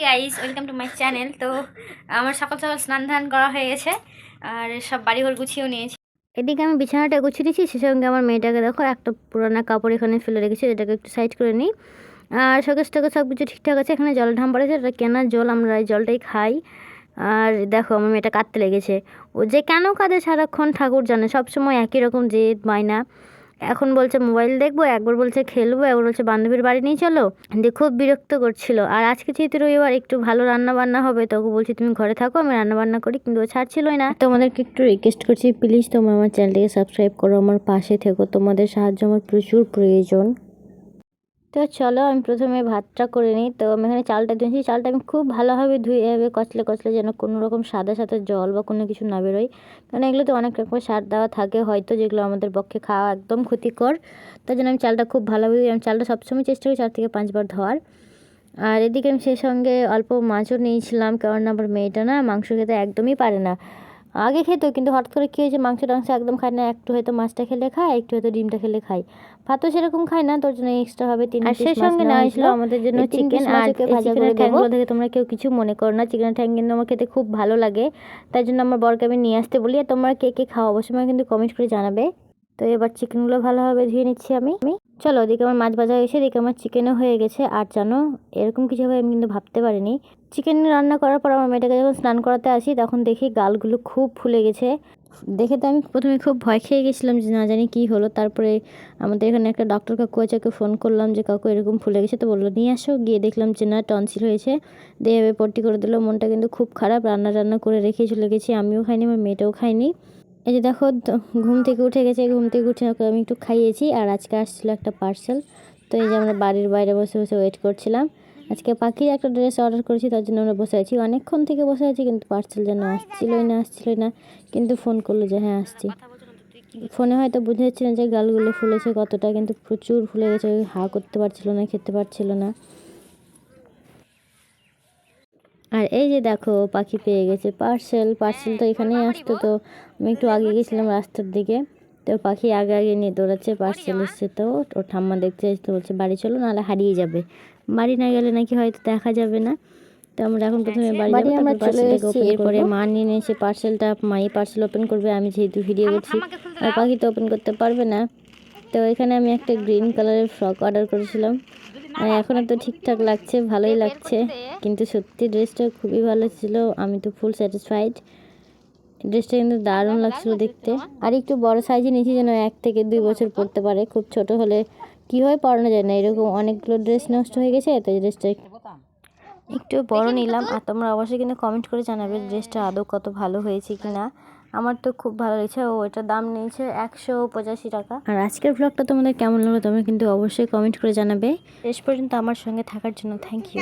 Guys, welcome to my channel. তো আমার সকাল সকাল স্নান ধান করা হয়ে গেছে আর সব বাড়িঘর গুছিয়েও নিয়েছি। এদিকে আমি বিছানাটা গুছিয়ে দিচ্ছি, সে সঙ্গে আমার মেয়েটাকে দেখো একটা পুরোনো কাপড় এখানে ফেলে রেখেছি, এটাকে একটু সাইড করে নিই। আর শোকেস টোকেস সব কিছু ঠিকঠাক আছে। এখানে জল ঢাম পড়েছে, এটা কেনা জল, আমরা এই জলটাই খাই। আর দেখো আমার মেয়েটা কাঁদতে লেগেছে। ও যে কেন কাঁদে সারাক্ষণ ঠাকুর জানে, সবসময় একই রকম জেদ বায়না। এখন বলছে মোবাইল দেখবো, একবার বলছে খেলবো, একবার বলছে বান্ধবীর বাড়ি নিয়ে চলো। দিয়ে খুব বিরক্ত করছিল। আর আজকে যেহেতু রবিবার একটু ভালো রান্না বান্না হবে, তোকে বলছি তুমি ঘরে থাকো, আমি রান্না বান্না করি, কিন্তু ও ছাড়ছিলই না। তোমাদেরকে একটু রিকোয়েস্ট করছি, প্লিজ তোমরা আমার চ্যানেলটিকে সাবস্ক্রাইব করো, আমার পাশে থেকো, তোমাদের সাহায্য আমার প্রচুর প্রয়োজন। তো চলো আমি প্রথমে ভাতটা করে নিই। তো আমি এখানে চালটা ধুয়েছি, চালটা আমি খুব ভালোভাবে ধুয়ে এভাবে কচলে কচলে, যেন কোনো রকম সাদা সাদা জল বা কোনো কিছু না বেরোয়, কারণ এগুলো তো অনেক রকম সার দেওয়া থাকে হয়তো, যেগুলো আমাদের পক্ষে খাওয়া একদম ক্ষতিকর। তাই জন্য আমি চালটা খুব ভালোভাবে, আমি চালটা সবসময় চেষ্টা করি 4 থেকে 5 বার ধোয়ার। আর এদিকে আমি সেই সঙ্গে অল্প মাছও নিয়েছিলাম, কারণ আমার মেয়েটা না মাংস খেতে একদমই পারে না। আগে খেতো, কিন্তু হঠাৎ করে কী হয়েছে, মাংস টাংস একদম খায় না, একটু হয়তো মাছটা খেলে খায়, একটু হয়তো ডিমটা খেলে খায়, ভাতও সেরকম খায় না। তোর জন্য এক্সট্রা হবে 3 পিস। সেই সঙ্গে নেওয়া হয়েছিল আমাদের জন্য চিকেন, আর চিকেনের ঠ্যাংগুলো দেখে তোমরা কেউ কিছু মনে করো না, চিকেনের ঠ্যাং কিন্তু আমার খেতে খুব ভালো লাগে, তাই জন্য আমার বরকে আমি নিয়ে আসতে বলি। আর তোমরা কে কে খাও অবশ্যই কিন্তু কমেন্ট করে জানাবে। তো এবার চিকেনগুলো ভালোভাবে ধুয়ে নিচ্ছি আমি। চলো, ওদিকে আমার মাছ ভাজা হয়েছে, এদিকে আমার চিকেনও হয়ে গেছে। আর জানো, এরকম কিছু হবে আমি কিন্তু ভাবতে পারিনি। চিকেন রান্না করার পর আমার মেয়েটাকে যখন স্নান করাতে আসি, তখন দেখি গালগুলো খুব ফুলে গেছে। দেখে তো আমি প্রথমে খুব ভয় খেয়ে গেছিলাম যে না জানি কী হলো। তারপরে আমাদের এখানে একটা ডক্টর কাকু আছে, ওকে ফোন করলাম যে কাকু এরকম ফুলে গেছে, তো বললো নিয়ে আসো। গিয়ে দেখলাম যে না, টনসিল হয়েছে, দিয়ে এভাবে পট্টি করে দিল। মনটা কিন্তু খুব খারাপ, রান্না করে রেখে চলে গেছি, আমিও খাইনি, আমার মেয়েটাও খাইনি। এই যে দেখো, ঘুম থেকে উঠে গেছে, ঘুম থেকে উঠে ওকে আমি একটু খাইয়েছি। আর আজকে আসছিলো একটা পার্সেল, তো এই যে আমরা বাড়ির বাইরে বসে বসে ওয়েট করছিলাম। আজকে পাখির একটা ড্রেস অর্ডার করেছি, তার জন্য আমরা বসে আছি, অনেকক্ষণ থেকে বসে আছি, কিন্তু পার্সেল যেন আসছিলই না। কিন্তু ফোন করলো যে হ্যাঁ আসছি। ফোনে হয়তো বুঝে যাচ্ছে না যে গালগুলো ফুলেছে কতটা, কিন্তু প্রচুর ফুলে গেছে, হা করতে পারছিল না, খেতে পারছিল না। আর এই যে দেখো, পাখি পেয়ে গেছে পার্সেল তো এখানেই আসতো। তো আমি একটু আগে গেছিলাম রাস্তার দিকে, তো পাখি আগে আগে নিয়ে দৌড়াচ্ছে, পার্সেল এসছে। তো ওর ঠাম্মা দেখতে এসে বলছে বাড়ি চলো, নাহলে হারিয়ে যাবে, বাড়ি না গেলে নাকি হয়তো দেখা যাবে না। তো আমরা এখন প্রথমে বাড়ি যাবো, তারপর পার্সেলটাকে ওপেন করবো। এরপরে মা নিয়ে এসে পার্সেলটা, মাই পার্সেল ওপেন করবে, আমি যেহেতু ভিডিও করছি আর পাখি তো ওপেন করতে পারবে না। তো এখানে আমি একটা গ্রিন কালারের ফ্রক অর্ডার করেছিলাম, আর এখনও তো ঠিকঠাক লাগছে, ভালোই লাগছে, কিন্তু সত্যি ড্রেসটা খুবই ভালো ছিল, আমি তো ফুল স্যাটিসফাইড। ড্রেসটা কিন্তু দারুণ লাগছিলো দেখতে। আর একটু বড় সাইজে নিয়েছি, যেন 1 থেকে 2 বছর পরতে পারে, খুব ছোট হলে কী হয় পরানো যায় না, এরকম অনেকগুলো ড্রেস নষ্ট হয়ে গেছে, তো ড্রেসটা একটু বড় নিলাম। আর তোমরা অবশ্যই কিন্তু কমেন্ট করে জানাবে ড্রেসটা আদৌ কত ভালো হয়েছে কি না। আমার তো খুব ভালো লেগেছে। ও এটার দাম নিয়েছে 185 টাকা। আর আজকের ব্লগটা তোমাদের কেমন লাগলো তোমরা কিন্তু অবশ্যই কমেন্ট করে জানাবে। শেষ পর্যন্ত আমার সঙ্গে থাকার জন্য থ্যাংক ইউ।